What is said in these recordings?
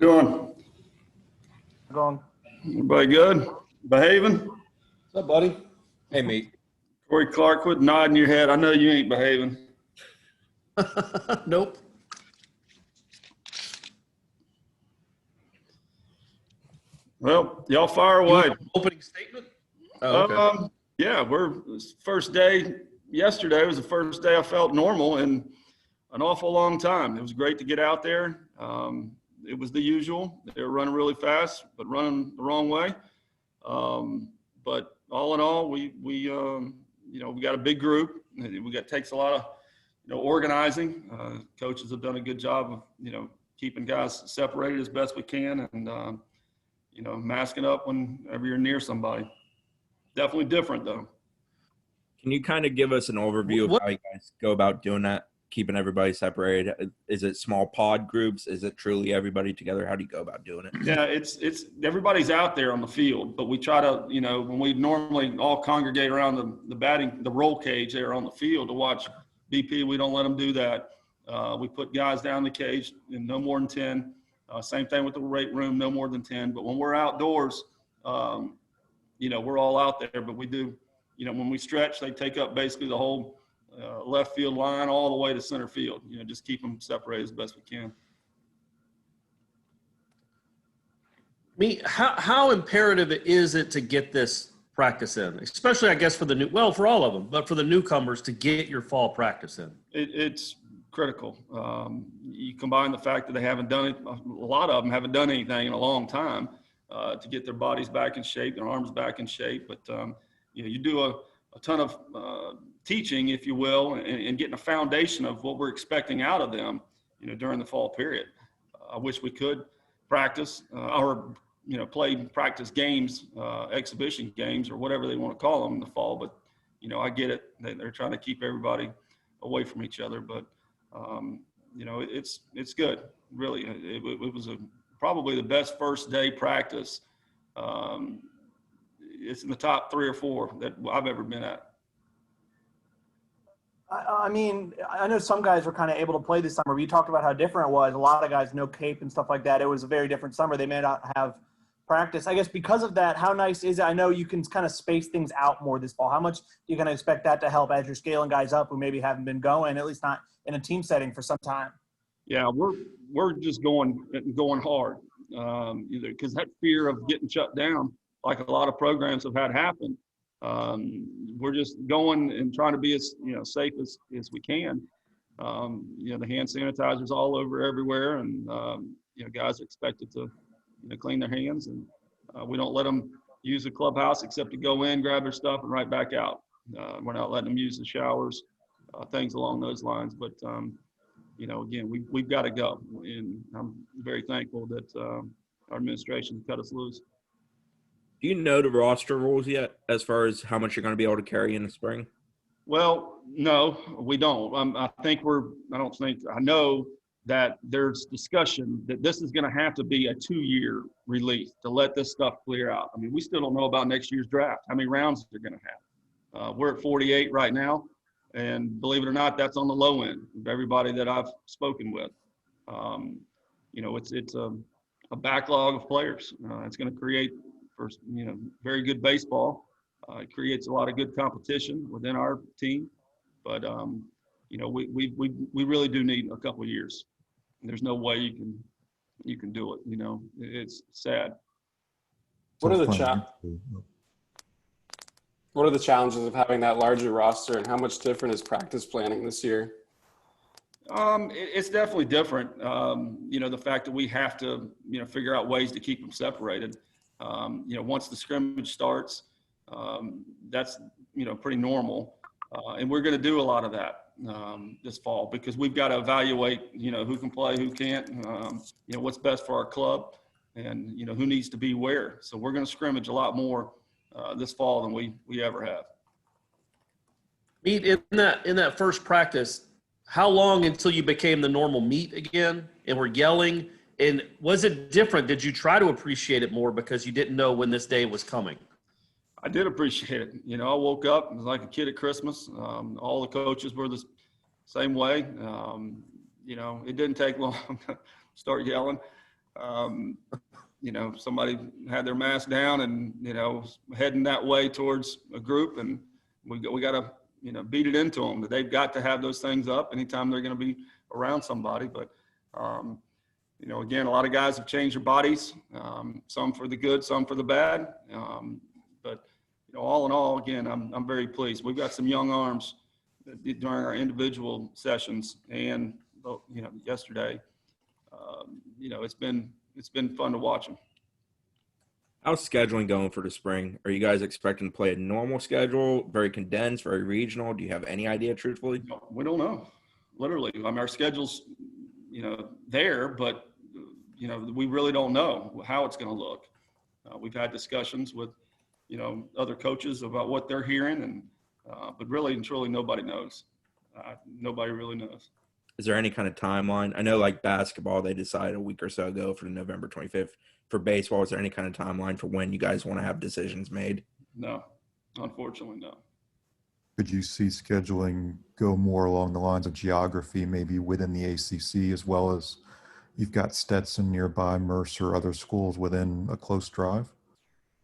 Doing? Going. Everybody good? Behaving? What's up, buddy? Hey, mate. Corey Clark, quit nodding your head. I know you ain't behaving. Nope. Well, y'all fire away. Opening statement? Oh, okay. Yeah, first day. Yesterday was the first day I felt normal in an awful long time. It was great to get out there. It was the usual. They were running really fast, but running the wrong way. But all in all, we got a big group. Takes a lot of, organizing. Coaches have done a good job of, keeping guys separated as best we can and, masking up whenever you're near somebody. Definitely different though. Can you kind of give us an overview of how you guys go about doing that, keeping everybody separated? Is it small pod groups? Is it truly everybody together? How do you go about doing it? Yeah, it's everybody's out there on the field, but we try to, when we normally all congregate around the roll cage there on the field to watch BP, we don't let them do that. We put guys down the cage in no more than 10. Same thing with the weight room, no more than 10. But when we're outdoors, we're all out there, but we do, when we stretch, they take up basically the whole left field line all the way to center field, just keep them separated as best we can. How imperative is it to get this practice in, especially I guess for all of them, but for the newcomers to get your fall practice in? It's critical. You combine the fact that they haven't done it, a lot of them haven't done anything in a long time to get their bodies back in shape, their arms back in shape. But, you do a ton of teaching, if you will, and getting a foundation of what we're expecting out of them, during the fall period. I wish we could practice or, play practice games, exhibition games, or whatever they want to call them in the fall. But, I get it. They're trying to keep everybody away from each other. But, it's good, really. It was probably the best first day practice. It's in the top 3 or 4 that I've ever been at. I mean, I know some guys were kind of able to play this summer, but you talked about how different it was. A lot of guys, no cape and stuff like that. It was a very different summer. They may not have practice. I guess because of that, how nice is it? I know you can kind of space things out more this fall. How much do you kind of expect that to help as you're scaling guys up who maybe haven't been going, at least not in a team setting for some time? Yeah, we're just going hard, because that fear of getting shut down, like a lot of programs have had happen. We're just going and trying to be as safe as we can. The hand sanitizers all over everywhere, and guys are expected to clean their hands, and we don't let them use the clubhouse except to go in, grab their stuff, and right back out. We're not letting them use the showers, things along those lines. But again, we've got to go, and I'm very thankful that our administration cut us loose. Do you know the roster rules yet as far as how much you're going to be able to carry in the spring? Well, no, we don't. I know that there's discussion that this is going to have to be a 2-year release to let this stuff clear out. I mean, we still don't know about next year's draft, how many rounds they're going to have. We're at 48 right now, and believe it or not, that's on the low end of everybody that I've spoken with. It's a backlog of players. It's going to create for very good baseball. It creates a lot of good competition within our team, but we really do need a couple of years. There's no way you can do it. It's sad. What are the challenges of having that larger roster, and how much different is practice planning this year? It's definitely different. The fact that we have to figure out ways to keep them separated. Once the scrimmage starts, that's pretty normal, and we're going to do a lot of that this fall, because we've got to evaluate who can play, who can't, what's best for our club, and who needs to be where. So we're going to scrimmage a lot more this fall than we ever have. Meet in that first practice, how long until you became the normal meet again and were yelling? And was it different? Did you try to appreciate it more because you didn't know when this day was coming? I did appreciate it. I woke up, it was like a kid at Christmas. All the coaches were the same way. It didn't take long to start yelling. Somebody had their mask down and, heading that way towards a group, and we got to, beat it into them that they've got to have those things up anytime they're going to be around somebody. But, again, a lot of guys have changed their bodies, some for the good, some for the bad. But all in all, again, I'm very pleased. We've got some young arms during our individual sessions, and yesterday, it's been fun to watch them. How's scheduling going for the spring? Are you guys expecting to play a normal schedule, very condensed, very regional? Do you have any idea, truthfully? No, we don't know. Literally, our schedule's there, but we really don't know how it's going to look. We've had discussions with other coaches about what they're hearing, and but really and truly nobody knows. Nobody really knows. Is there any kind of timeline? I know, like basketball, they decided a week or so ago for November 25th. For baseball, is there any kind of timeline for when you guys want to have decisions made? No, unfortunately, no. Could you see scheduling go more along the lines of geography, maybe within the ACC, as well as you've got Stetson nearby, Mercer, other schools within a close drive?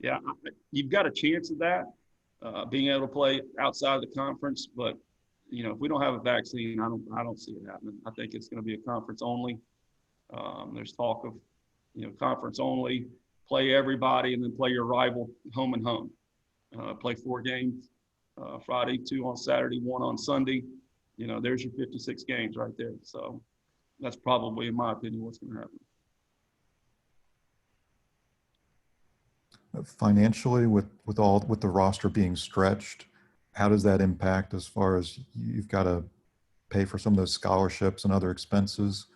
Yeah, you've got a chance of that, being able to play outside of the conference. But, if we don't have a vaccine, I don't see it happening. I think it's going to be a conference only. There's talk of, conference only, play everybody, and then play your rival home and home. Play 4 games, Friday, 2 on Saturday, 1 on Sunday. There's your 56 games right there. So that's probably, in my opinion, what's going to happen. Financially, with the roster being stretched, how does that impact as far as you've got to pay for some of those scholarships and other expenses?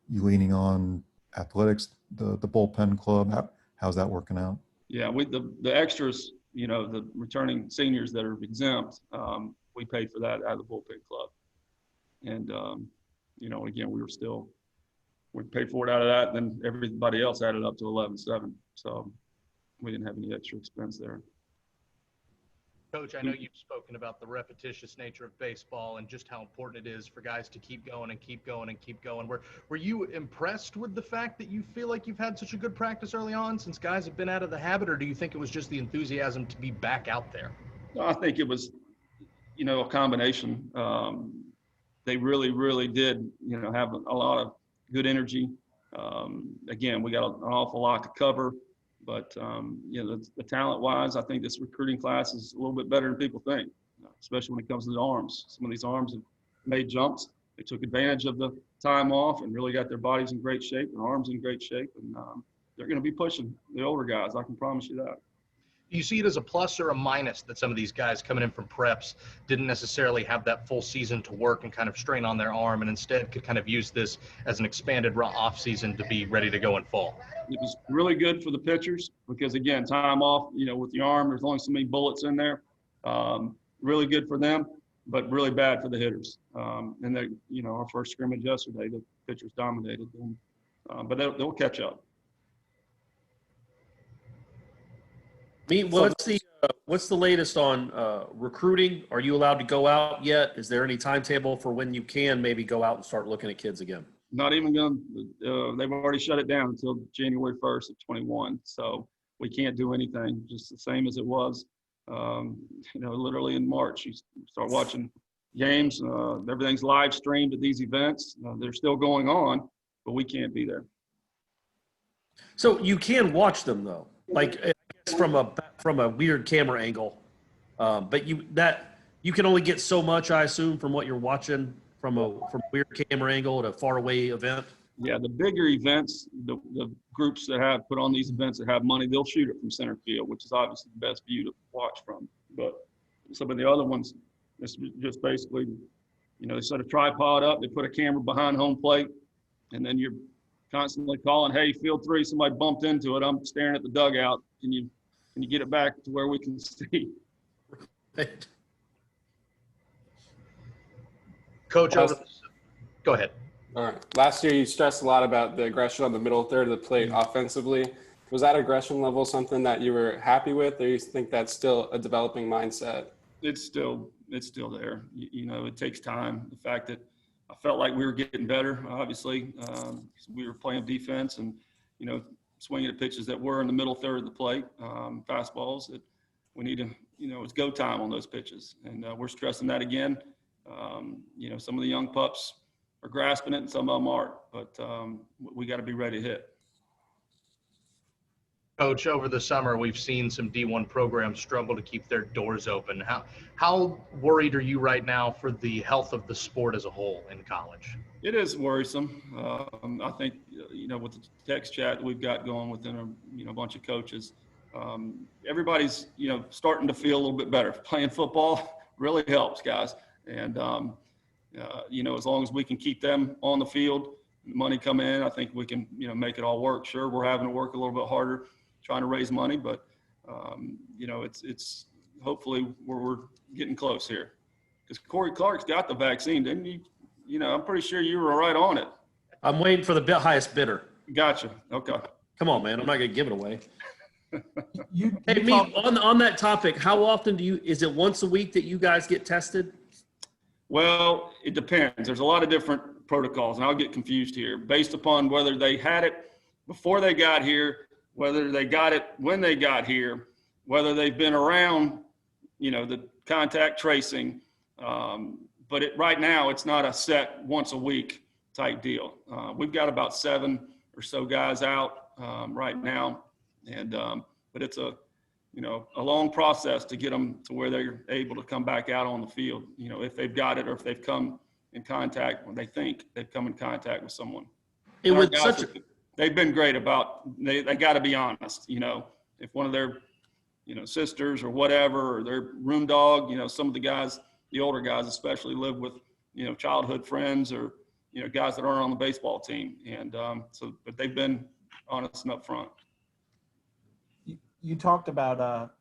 You leaning on athletics, the bullpen club? How's that working out? Yeah, with the extras, the returning seniors that are exempt, we pay for that out of the bullpen club. And, again, we paid for it out of that, then everybody else added up to 11.7. So we didn't have any extra expense there. Coach, I know you've spoken about the repetitious nature of baseball and just how important it is for guys to keep going and keep going and keep going. Were you impressed with the fact that you feel like you've had such a good practice early on since guys have been out of the habit, or do you think it was just the enthusiasm to be back out there? I think it was, a combination. They really, really did, have a lot of good energy. Again, we got an awful lot to cover. But, the talent-wise, I think this recruiting class is a little bit better than people think, especially when it comes to the arms. Some of these arms have made jumps. They took advantage of the time off and really got their bodies in great shape and arms in great shape. And they're going to be pushing the older guys. I can promise you that. Do you see it as a plus or a minus that some of these guys coming in from preps didn't necessarily have that full season to work and kind of strain on their arm, and instead could kind of use this as an expanded off season to be ready to go in fall? It was really good for the pitchers because, again, time off, with the arm, there's only so many bullets in there. Really good for them, but really bad for the hitters. And they, our first scrimmage yesterday, the pitchers dominated them, but they'll catch up. What's the latest on recruiting? Are you allowed to go out yet? Is there any timetable for when you can maybe go out and start looking at kids again? Not even going to, they've already shut it down until January 1st of 21. So we can't do anything, just the same as it was, literally in March. You start watching games, everything's live streamed at these events. They're still going on, but we can't be there. So you can watch them though, like I guess from a weird camera angle, but you can only get so much, I assume, from what you're watching from a weird camera angle at a faraway event. Yeah, the bigger events, the groups that have put on these events that have money, they'll shoot it from center field, which is obviously the best view to watch from. But some of the other ones, it's just basically, they set a tripod up, they put a camera behind home plate, and then you're constantly calling, hey, field 3, somebody bumped into it. I'm staring at the dugout. Can you get it back to where we can see? Coach, go ahead. All right. Last year, you stressed a lot about the aggression on the middle third of the plate offensively. Was that aggression level something that you were happy with, or you think that's still a developing mindset? It's still there. It takes time. The fact that I felt like we were getting better, obviously, we were playing defense, and swinging at pitches that were in the middle third of the plate, fastballs that we need to, it's go time on those pitches. And we're stressing that again. Some of the young pups are grasping it and some of them aren't, but we got to be ready to hit. Coach, over the summer, we've seen some D1 programs struggle to keep their doors open. How worried are you right now for the health of the sport as a whole in college? It is worrisome. I think, with the text chat we've got going within a bunch of coaches, everybody's, starting to feel a little bit better. Playing football really helps, guys. And, as long as we can keep them on the field, money come in, I think we can, make it all work. Sure, we're having to work a little bit harder trying to raise money, but, it's hopefully we're getting close here. Because Corey Clark's got the vaccine, didn't you? I'm pretty sure you were right on it. I'm waiting for the highest bidder. Gotcha. Okay. Come on, man. I'm not going to give it away. You Hey, me, on that topic, how often is it once a week that you guys get tested? Well, it depends. There's a lot of different protocols, and I'll get confused here based upon whether they had it before they got here, whether they got it when they got here, whether they've been around, the contact tracing. But right now, it's not a set once a week type deal. We've got about 7 or so guys out right now, and but it's a long process to get them to where they're able to come back out on the field. If they've got it or if they've come in contact when they think they've come in contact with someone. They've been great about they got to be honest. If one of their sisters or whatever, or their room dog, some of the guys, the older guys especially, live with childhood friends or guys that aren't on the baseball team, and but they've been honest and upfront. You talked about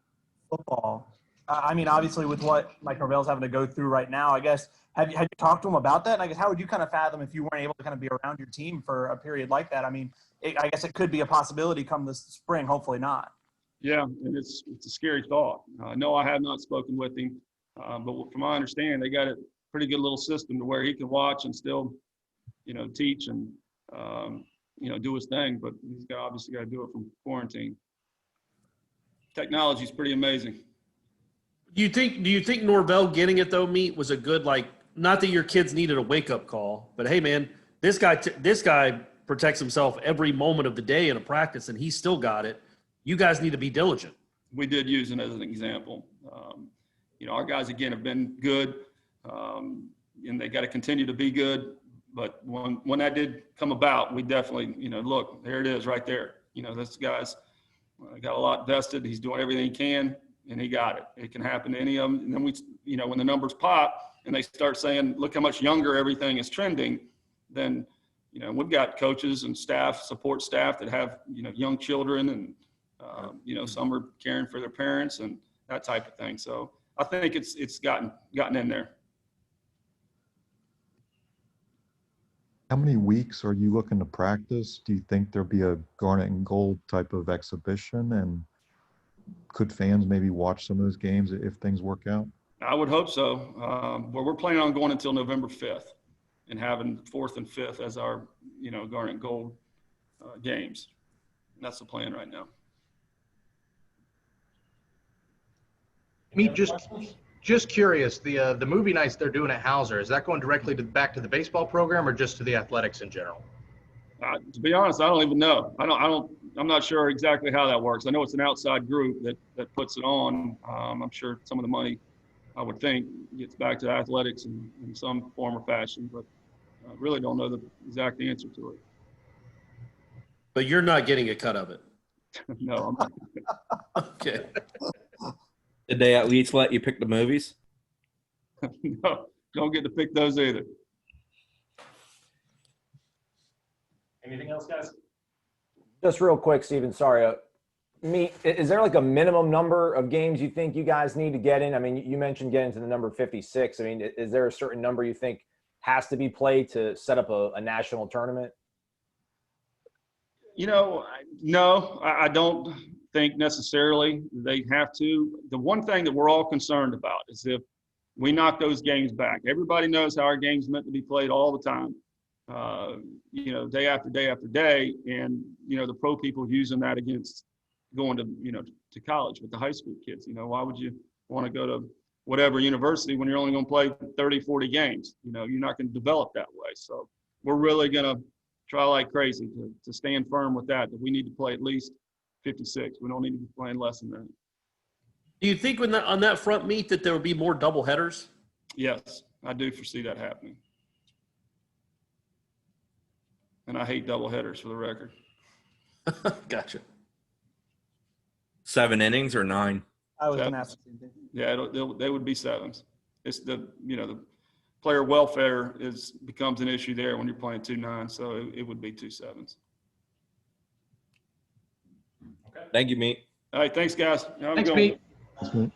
football. I mean, obviously, with what Mike Norvell's having to go through right now, I guess, have you talked to him about that? And I guess, how would you kind of fathom if you weren't able to kind of be around your team for a period like that? I mean, I guess it could be a possibility come this spring. Hopefully not. Yeah, and it's a scary thought. No, I have not spoken with him, but from my understanding, they got a pretty good little system to where he can watch and still, teach and do his thing. But he's obviously got to do it from quarantine. Technology is pretty amazing. Do you think Norvell getting it though, Meat, was a good, not that your kids needed a wake up call, but hey man, this guy protects himself every moment of the day in a practice and he still got it. You guys need to be diligent. We did use it as an example. Our guys again have been good, and they got to continue to be good. But when that did come about, we definitely, look, there it is right there. This guy's got a lot vested. He's doing everything he can. And he got it. It can happen to any of them. And then when the numbers pop and they start saying, look how much younger everything is trending, then, we've got coaches and staff, support staff that have, young children and, some are caring for their parents and that type of thing. So I think it's gotten in there. How many weeks are you looking to practice? Do you think there'll be a garnet and gold type of exhibition? And could fans maybe watch some of those games if things work out? I would hope so. But we're planning on going until November 5th and having 4th and 5th as our, garnet and gold games. That's the plan right now. Me, just curious, the movie nights they're doing at Hauser, is that going directly back to the baseball program or just to the athletics in general? To be honest, I don't even know. I'm not sure exactly how that works. I know it's an outside group that puts it on. I'm sure some of the money, I would think, gets back to athletics in some form or fashion, but I really don't know the exact answer to it. But you're not getting a cut of it. No, I'm not. Okay. Did they at least let you pick the movies? No, don't get to pick those either. Anything else, guys? Just real quick, Steven, sorry. Is there like a minimum number of games you think you guys need to get in? I mean, you mentioned getting to the number 56. I mean, is there a certain number you think has to be played to set up a national tournament? No, I don't think necessarily they have to. The one thing that we're all concerned about is if we knock those games back. Everybody knows how our game's meant to be played all the time. you know, day after day after day, and you know, the pro people using that against going to, you know, to college with the high school kids. You know, why would you want to go to whatever university when you're only going to play 30, 40 games? You know, you're not going to develop that way. So we're really going to try like crazy to stand firm with that we need to play at least 56. We don't need to be playing less than that. Do you think on that front meet that there will be more double headers? Yes, I do foresee that happening. And I hate double headers, for the record. Gotcha. 7 innings or 9? I was going to ask the same thing. Yeah, they would be 7s. It's the, you know, the player welfare becomes an issue there when you're playing 2 9s, so it would be 2 7s. Thank you, Meat. All right, thanks, guys. Have a Thanks, good one. Pete.